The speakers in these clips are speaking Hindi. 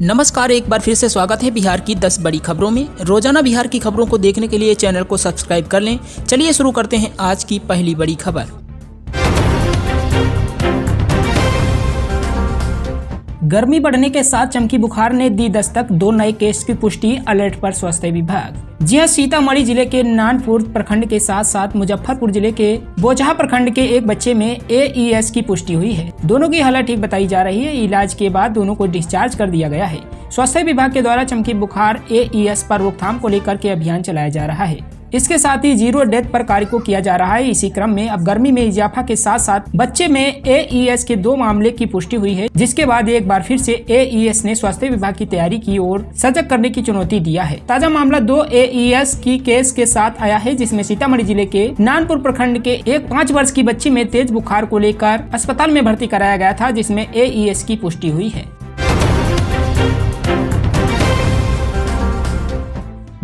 नमस्कार, एक बार फिर से स्वागत है बिहार की 10 बड़ी खबरों में। रोजाना बिहार की खबरों को देखने के लिए चैनल को सब्सक्राइब कर लें। चलिए शुरू करते हैं आज की पहली बड़ी खबर। गर्मी बढ़ने के साथ चमकी बुखार ने दी दस्तक, 2 नए केस की पुष्टि, अलर्ट पर स्वास्थ्य विभाग। जी हां, सीतामढ़ी जिले के नानपुर प्रखंड के साथ साथ मुजफ्फरपुर जिले के बोचहा प्रखंड के एक बच्चे में AES की पुष्टि हुई है। दोनों की हालत ठीक बताई जा रही है। इलाज के बाद दोनों को डिस्चार्ज कर दिया गया है। स्वास्थ्य विभाग के द्वारा चमकी बुखार AES पर रोकथाम को लेकर के अभियान चलाया जा रहा है। इसके साथ ही जीरो डेथ पर कार्य को किया जा रहा है। इसी क्रम में अब गर्मी में इजाफा के साथ साथ बच्चे में AES के 2 मामले की पुष्टि हुई है, जिसके बाद एक बार फिर से AES ने स्वास्थ्य विभाग की तैयारी की ओर सजग करने की चुनौती दिया है। ताजा मामला 2 AES की केस के साथ आया है, जिसमें सीतामढ़ी जिले के नानपुर प्रखंड के एक 5 वर्ष की बच्ची में तेज बुखार को लेकर अस्पताल में भर्ती कराया गया था, जिसमें AES की पुष्टि हुई है।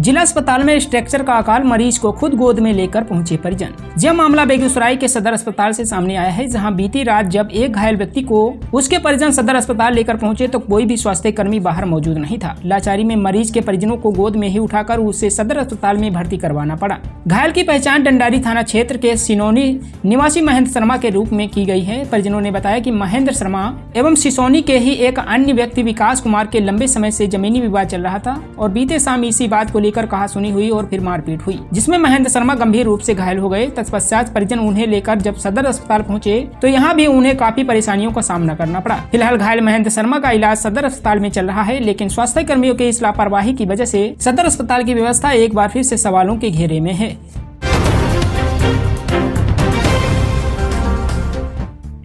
जिला अस्पताल में स्ट्रक्चर का अकाल, मरीज को खुद गोद में लेकर पहुंचे परिजन। यह मामला बेगूसराय के सदर अस्पताल से सामने आया है, जहां बीती रात जब एक घायल व्यक्ति को उसके परिजन सदर अस्पताल लेकर पहुंचे तो कोई भी स्वास्थ्य कर्मी बाहर मौजूद नहीं था। लाचारी में मरीज के परिजनों को गोद में ही उठाकर उसे सदर अस्पताल में भर्ती करवाना पड़ा। घायल की पहचान डंडारी थाना क्षेत्र के सिसोनी निवासी महेंद्र शर्मा के रूप में की गई है। परिजनों ने बताया कि महेंद्र शर्मा एवं सिसोनी के ही एक अन्य व्यक्ति विकास कुमार के लंबे समय से जमीनी विवाद चल रहा था और बीते शाम इसी बात को लेकर कहासुनी हुई और फिर मारपीट हुई, जिसमें महेंद्र शर्मा गंभीर रूप से घायल हो गए। तत्पश्चात परिजन उन्हें लेकर जब सदर अस्पताल पहुंचे तो यहाँ भी उन्हें काफी परेशानियों का सामना करना पड़ा। फिलहाल घायल महेंद्र शर्मा का इलाज सदर अस्पताल में चल रहा है, लेकिन स्वास्थ्य कर्मियों की इस लापरवाही की वजह से सदर अस्पताल की व्यवस्था एक बार फिर से सवालों के घेरे में है।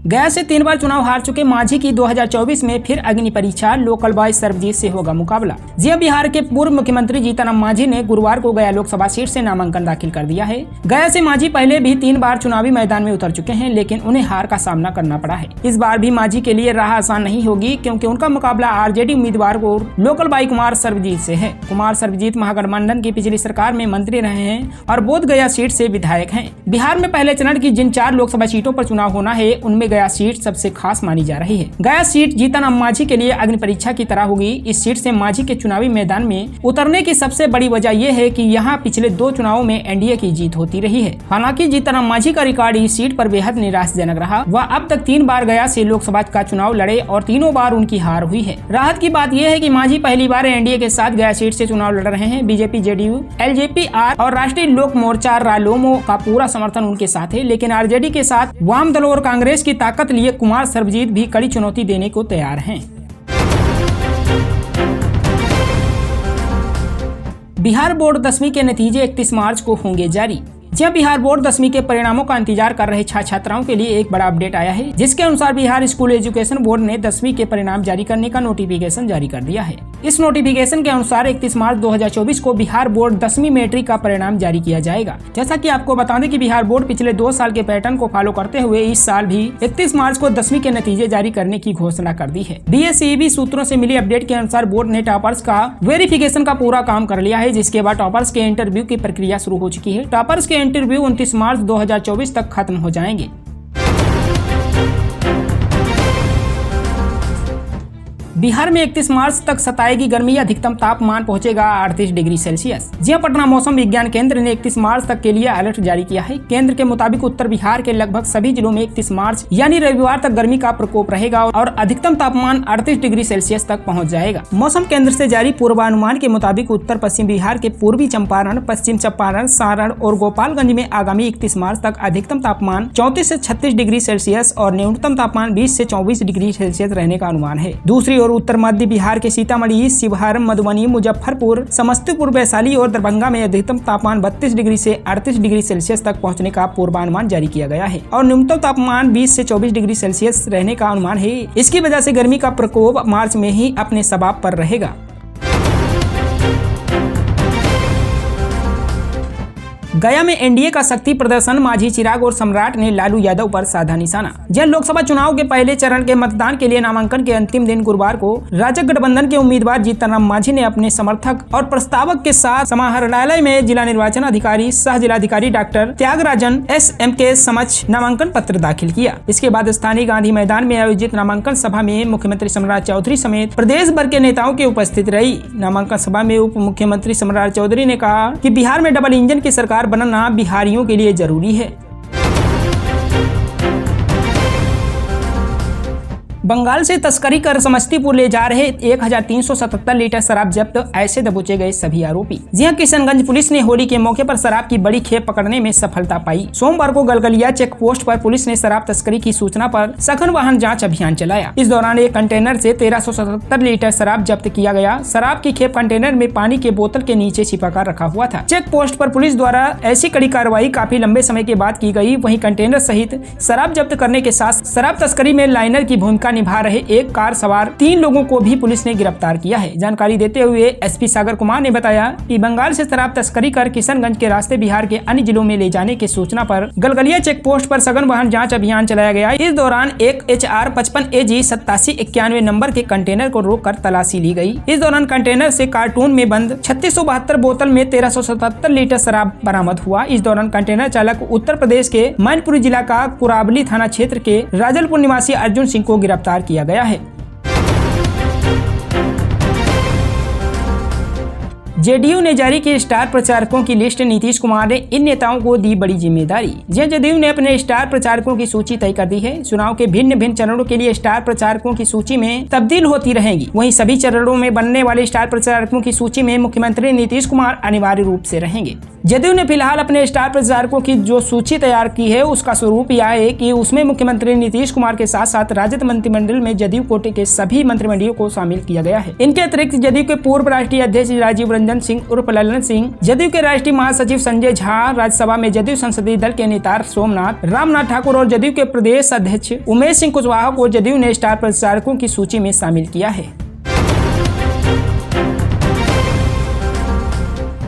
गया से 3 बार चुनाव हार चुके मांझी की 2024 में फिर अग्नि परीक्षा, लोकल बॉय सर्वजीत से होगा मुकाबला। जी बिहार के पूर्व मुख्यमंत्री जीतनराम मांझी ने गुरुवार को गया लोकसभा सीट से नामांकन दाखिल कर दिया है। गया से मांझी पहले भी 3 बार चुनावी मैदान में उतर चुके हैं, लेकिन उन्हें हार का सामना करना पड़ा है। इस बार भी मांझी के लिए राह आसान नहीं होगी, क्योंकि उनका मुकाबला RJD उम्मीदवार को लोकल बॉय कुमार सर्वजीत से है। कुमार सर्वजीत महागठबंधन की पिछली सरकार में मंत्री रहे हैं और बोध गया सीट से विधायक हैं। बिहार में पहले चरण की जिन 4 लोकसभा सीटों पर चुनाव होना है, उनमें गया सीट सबसे खास मानी जा रही है। गया सीट जीतनराम मांझी के लिए अग्नि परीक्षा की तरह होगी। इस सीट से मांझी के चुनावी मैदान में उतरने की सबसे बड़ी वजह यह है कि यहाँ पिछले 2 चुनावों में NDA की जीत होती रही है। हालांकि जीतनराम मांझी का रिकॉर्ड इस सीट पर बेहद निराशाजनक रहा। वह अब तक 3 बार गया से लोकसभा का चुनाव लड़े और तीनों बार उनकी हार हुई है। राहत की बात यह है कि मांझी पहली बार NDA के साथ गया सीट से चुनाव लड़ रहे हैं। BJP, JDU, LJP और राष्ट्रीय लोक मोर्चा रालोमो का पूरा समर्थन उनके साथ है, लेकिन RJD के साथ वाम दलों और कांग्रेस की ताकत लिए कुमार सर्वजीत भी कड़ी चुनौती देने को तैयार हैं। बिहार बोर्ड 10वीं के नतीजे 31 मार्च को होंगे जारी। जब बिहार बोर्ड 10वीं के परिणामों का इंतजार कर रहे छात्र छात्राओं के लिए एक बड़ा अपडेट आया है, जिसके अनुसार बिहार स्कूल एजुकेशन बोर्ड ने 10वीं के परिणाम जारी करने का नोटिफिकेशन जारी कर दिया है। इस नोटिफिकेशन के अनुसार 31 मार्च 2024 को बिहार बोर्ड 10वीं मैट्रिक का परिणाम जारी किया जाएगा। जैसा कि आपको बता दें कि बिहार बोर्ड पिछले 2 साल के पैटर्न को फॉलो करते हुए इस साल भी 31 मार्च को 10वीं के नतीजे जारी करने की घोषणा कर दी है। DSCB सूत्रों से मिली अपडेट के अनुसार बोर्ड ने टॉपर्स का वेरिफिकेशन का पूरा काम कर लिया है, जिसके बाद टॉपर्स के इंटरव्यू की प्रक्रिया शुरू हो चुकी है। टॉपर्स के इंटरव्यू 29 मार्च 2024 तक खत्म हो जाएंगे। बिहार में 31 मार्च तक सताएगी गर्मी, अधिकतम तापमान पहुंचेगा 38 डिग्री सेल्सियस। जी पटना मौसम विज्ञान केंद्र ने 31 मार्च तक के लिए अलर्ट जारी किया है। केंद्र के मुताबिक उत्तर बिहार के लगभग सभी जिलों में 31 मार्च यानी रविवार तक गर्मी का प्रकोप रहेगा और अधिकतम तापमान 38 डिग्री सेल्सियस तक पहुंच जाएगा। मौसम केंद्र से जारी पूर्वानुमान के मुताबिक उत्तर पश्चिम बिहार के पूर्वी चंपारण, पश्चिम चंपारण, सारण और गोपालगंज में आगामी 31 मार्च तक अधिकतम तापमान 34 से 36 डिग्री सेल्सियस और न्यूनतम तापमान 20 से 24 डिग्री सेल्सियस रहने का अनुमान है। दूसरी ओर उत्तर मध्य बिहार के सीतामढ़ी, शिवहर, मधुबनी, मुजफ्फरपुर, समस्तीपुर, वैशाली और दरभंगा में अधिकतम तापमान 32 डिग्री से 38 डिग्री सेल्सियस तक पहुंचने का पूर्वानुमान जारी किया गया है और न्यूनतम तापमान 20 से 24 डिग्री सेल्सियस रहने का अनुमान है। इसकी वजह से गर्मी का प्रकोप मार्च में ही अपने सबाब पर रहेगा। गया में एनडीए का शक्ति प्रदर्शन, मांझी, चिराग और सम्राट ने लालू यादव पर साधा निशाना। जहां लोकसभा चुनाव के पहले चरण के मतदान के लिए नामांकन के अंतिम दिन गुरुवार को राजग गठबंधन के उम्मीदवार जीतनराम मांझी ने अपने समर्थक और प्रस्तावक के साथ समाहरणालय में जिला निर्वाचन अधिकारी सह जिलाधिकारी डॉक्टर त्यागराजन SM के समक्ष नामांकन पत्र दाखिल किया। इसके बाद स्थानीय गांधी मैदान में आयोजित नामांकन सभा में मुख्यमंत्री सम्राट चौधरी समेत प्रदेश भर के नेताओं की उपस्थिति रही। नामांकन सभा में उप मुख्यमंत्री सम्राट चौधरी ने कहा कि बिहार में डबल इंजन की सरकार बनना बिहारियों के लिए जरूरी है। बंगाल से तस्करी कर समस्तीपुर ले जा रहे 1377 लीटर शराब जब्त, ऐसे दबोचे गए सभी आरोपी। जी हां, किशनगंज पुलिस ने होली के मौके पर शराब की बड़ी खेप पकड़ने में सफलता पाई। सोमवार को गलगलिया चेक पोस्ट पर पुलिस ने शराब तस्करी की सूचना पर सघन वाहन जांच अभियान चलाया। इस दौरान एक कंटेनर से 1377 लीटर शराब जब्त किया गया। शराब की खेप कंटेनर में पानी के बोतल के नीचे छिपाकर रखा हुआ था। चेक पोस्ट पर पुलिस द्वारा ऐसी कड़ी कार्रवाई काफी लंबे समय के बाद की गई। वहीं कंटेनर सहित शराब जब्त करने के साथ शराब तस्करी में लाइनर की भूमिका निभा रहे एक कार सवार 3 लोगों को भी पुलिस ने गिरफ्तार किया है। जानकारी देते हुए SP सागर कुमार ने बताया कि बंगाल से शराब तस्करी कर किशनगंज के रास्ते बिहार के अन्य जिलों में ले जाने की सूचना पर गलगलिया चेक पोस्ट पर सघन वाहन जांच अभियान चलाया गया। इस दौरान एक HR 55 AG 8791 नंबर के कंटेनर को रोककर तलाशी ली गई। इस दौरान कंटेनर से कार्टून में बंद 3672 बोतल में 1377 लीटर शराब बरामद हुआ। इस दौरान कंटेनर चालक उत्तर प्रदेश के मैनपुरी जिला का कुराबली थाना क्षेत्र के राजलपुर निवासी अर्जुन सिंह को गिरफ्तार किया गया है। जेडीयू ने जारी की स्टार प्रचारकों की लिस्ट। नीतीश कुमार ने इन नेताओं को दी बड़ी जिम्मेदारी। जेडीयू ने अपने स्टार प्रचारकों की सूची तय कर दी है। चुनाव के भिन्न भिन्न चरणों के लिए स्टार प्रचारकों की सूची में तब्दील होती रहेगी। वहीं सभी चरणों में बनने वाले स्टार प्रचारकों की सूची में मुख्यमंत्री नीतीश कुमार अनिवार्य रूप से रहेंगे। जदयू ने फिलहाल अपने स्टार प्रचारकों की जो सूची तैयार की है उसका स्वरूप यह है कि उसमें मुख्यमंत्री नीतीश कुमार के साथ साथ राजद मंत्रिमंडल में जदयू कोटे के सभी मंत्रिमंडलियों को शामिल किया गया है। इनके अतिरिक्त जदयू के पूर्व राष्ट्रीय अध्यक्ष राजीव रंजन सिंह उर्फ ललन सिंह, जदयू के राष्ट्रीय महासचिव संजय झा, राज्यसभा में जदयू संसदीय दल के नेता सोमनाथ रामनाथ ठाकुर और जदयू के प्रदेश अध्यक्ष उमेश सिंह कुशवाहा को जदयू ने स्टार प्रचारकों की सूची में शामिल किया है।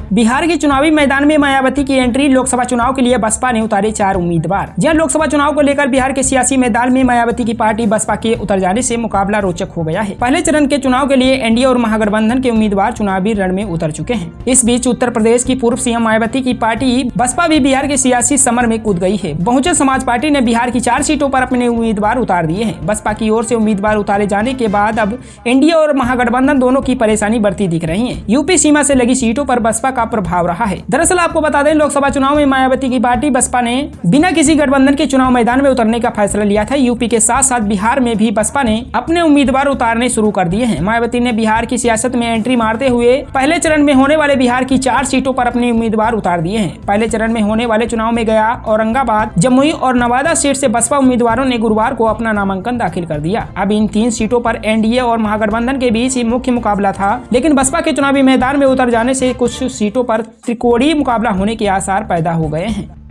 बिहार के चुनावी मैदान में मायावती की एंट्री। लोकसभा चुनाव के लिए बसपा ने उतारे 4 उम्मीदवार। जहां लोकसभा चुनाव को लेकर बिहार के सियासी मैदान में मायावती की पार्टी बसपा के उतर जाने से मुकाबला रोचक हो गया है। पहले चरण के चुनाव के लिए एनडीए और महागठबंधन के उम्मीदवार चुनावी रण में उतर चुके हैं। इस बीच उत्तर प्रदेश की पूर्व CM मायावती की पार्टी बसपा भी बिहार के सियासी समर में कूद गई है। बहुजन समाज पार्टी ने बिहार की 4 सीटों पर अपने उम्मीदवार उतार दिए हैं। बसपा की ओर से उम्मीदवार उतारे जाने के बाद अब एनडीए और महागठबंधन दोनों की परेशानी बढ़ती दिख रही है। यूपी सीमा से लगी सीटों पर बसपा का प्रभाव रहा है। दरअसल आपको बता दें, लोकसभा चुनाव में मायावती की पार्टी बसपा ने बिना किसी गठबंधन के चुनाव मैदान में उतरने का फैसला लिया था। यूपी के साथ साथ बिहार में भी बसपा ने अपने उम्मीदवार उतारने शुरू कर दिए हैं। मायावती ने बिहार की सियासत में एंट्री मारते हुए पहले चरण में होने वाले बिहार की 4 सीटों पर अपने उम्मीदवार उतार दिए हैं। पहले चरण में होने वाले चुनाव में गया, औरंगाबाद, जमुई और नवादा सीट से बसपा उम्मीदवारों ने गुरुवार को अपना नामांकन दाखिल कर दिया। अब इन 3 सीटों पर एनडीए और महागठबंधन के बीच ही मुख्य मुकाबला था, लेकिन बसपा के चुनावी मैदान में उतर जाने से कुछ सीटों पर त्रिकोणीय मुकाबला होने के आसार पैदा हो गए हैं।